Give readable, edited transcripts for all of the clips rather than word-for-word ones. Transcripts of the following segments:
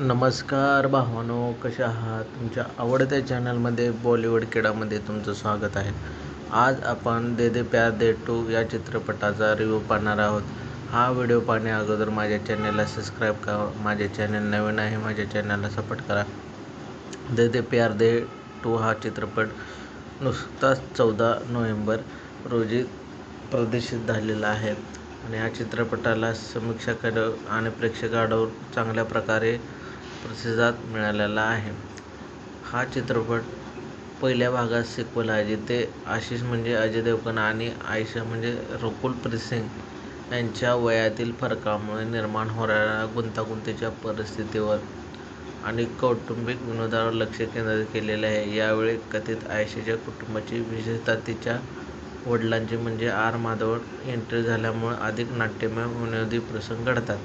नमस्कार भावानो, कशा आहात? तुमच्या आवडत्या चॅनलमध्ये बॉलिवूड किडामध्ये तुमचं स्वागत आहे. आज आपण दे दे प्यार दे 2 या चित्रपटाचा रिव्ह्यू पाहणार आहोत. हा व्हिडिओ पाहण्या अगोदर माझ्या चॅनलला सबस्क्राईब करा. माझे चॅनल नवीन आहे, माझ्या चॅनलला सपोर्ट करा. दे दे प्यार दे 2 हा चित्रपट नुकताच 14 नोव्हेंबर रोजी प्रदर्शित झालेला आहे आणि या चित्रपटाला समीक्षकांकडून आणि प्रेक्षकांकडून चांगल्या प्रकारे प्रतिसाद मिळालेला आहे. हा चित्रपट पहिल्या भागात सिक्वल आहे, जिथे आशिष म्हणजे अजय देवगण आणि आयशा म्हणजे रकुल प्रीत सिंग यांच्या वयातील फरकामुळे निर्माण होणाऱ्या गुंतागुंतीच्या परिस्थितीवर आणि कौटुंबिक विनोदावर लक्ष केंद्रित केलेले आहे. यावेळी कथित आयशाच्या कुटुंबाची, विशेषतः तिच्या वडिलांची म्हणजे आर. माधवन एंट्री झाल्यामुळे अधिक नाट्यमय विनोदी प्रसंग घडतात.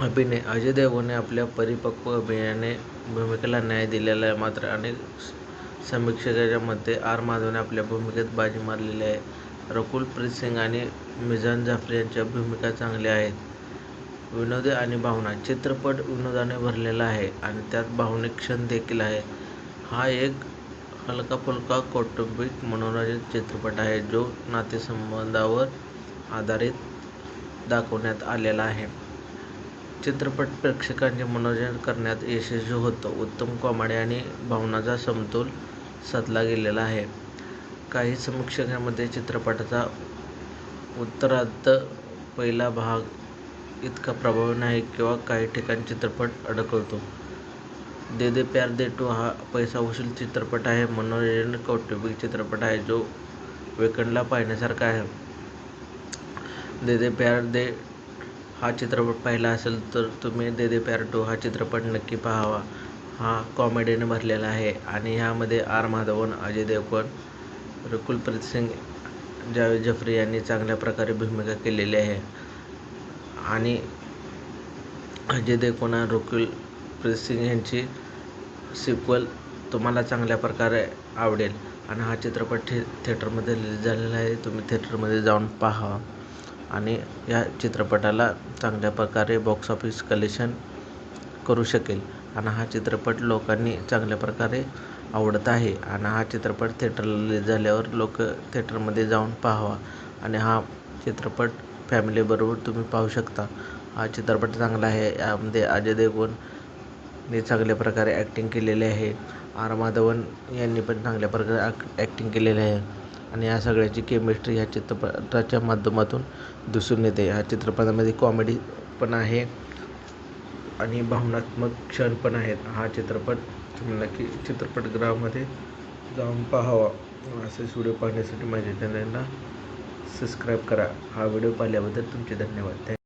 अभिनय: अजय देवगणने आपल्या परिपक्व अभिनयाने भूमिकेला न्याय दिलेला आहे, मात्र अनेक समीक्षकांच्या मते आर. माधवनने आपल्या भूमिकेत बाजी मारलेली आहे. रकुल प्रीत सिंग आणि मिजान जाफरी यांच्या भूमिका चांगल्या आहेत. विनोद आणि भावना: चित्रपट विनोदाने भरलेला आहे आणि त्यात भावनिक क्षण देखील आहेत. हा एक हलका-फुलका कौटुंबिक मनोरंजन चित्रपट आहे, जो नातेसंबंधांवर आधारित दाखवण्यात आलेला आहे. चित्रपट प्रेक्षकांचे मनोरंजन करण्यात यशस्वी होतो. उत्तम कॉमेडी आणि भावनांचा समतोल साधला गेलेला आहे. काही समीक्षकांमध्ये चित्रपटाचा उत्तरार्ध पहिला भाग इतका प्रभावी नाही किंवा काही ठिकाणी चित्रपट अडखळतो. दे दे प्यार दे 2 हा पैसा वसूल चित्रपट आहे. मनोरंजक कौटुंबिक चित्रपट आहे, जो वीकेंडला पाहण्यासारखा आहे. दे दे प्यार दे हा चित्रपट पाहिला असेल तर तुम्ही दे दे प्यार 2 हा चित्रपट नक्की पाहावा. हा कॉमेडीने भरलेला आहे आणि ह्यामध्ये आर. माधवन, अजय देवगण, रकुल प्रीत सिंग, जावेद जाफरी यांनी चांगल्या प्रकारे भूमिका केलेली आहे आणि अजय देवगण आणि रकुल प्रीत सिंग यांची सिक्वल तुम्हाला चांगल्या प्रकारे आवडेल. आणि हा चित्रपट थिएटरमध्ये रिलीज झालेला आहे. तुम्ही थिएटरमध्ये जाऊन पाहावा आणि या चित्रपटाला चांगल्या प्रकारे बॉक्स ऑफिस कलेक्शन करू शकेल आणि हा चित्रपट लोकांनी चांगल्या प्रकारे आवडत आहे आणि हा चित्रपट थिएटरला रिलीज झाल्यावर लोक थिएटरमध्ये जाऊन पाहावा आणि हा चित्रपट फॅमिलीबरोबर तुम्ही पाहू शकता. हा चित्रपट चांगला आहे. यामध्ये अजय देवगणने चांगल्या प्रकारे ॲक्टिंग केलेली आहे. आर. माधवन यांनी पण चांगल्या प्रकारे ॲक्टिंग केलेली आहे आणि या सगळ्याची केमिस्ट्री ह्या चित्रपटाच्या माध्यमातून दिसून येते. ह्या चित्रपटामध्ये कॉमेडी पण आहे आणि भावनात्मक क्षण पण आहेत. हा चित्रपट तुम्ही नक्की चित्रपटगृहामध्ये जाऊन पाहावा. असेच व्हिडिओ पाहण्यासाठी माझ्या चॅनलला सबस्क्राईब करा. हा व्हिडिओ पाहिल्याबद्दल तुमचे धन्यवाद.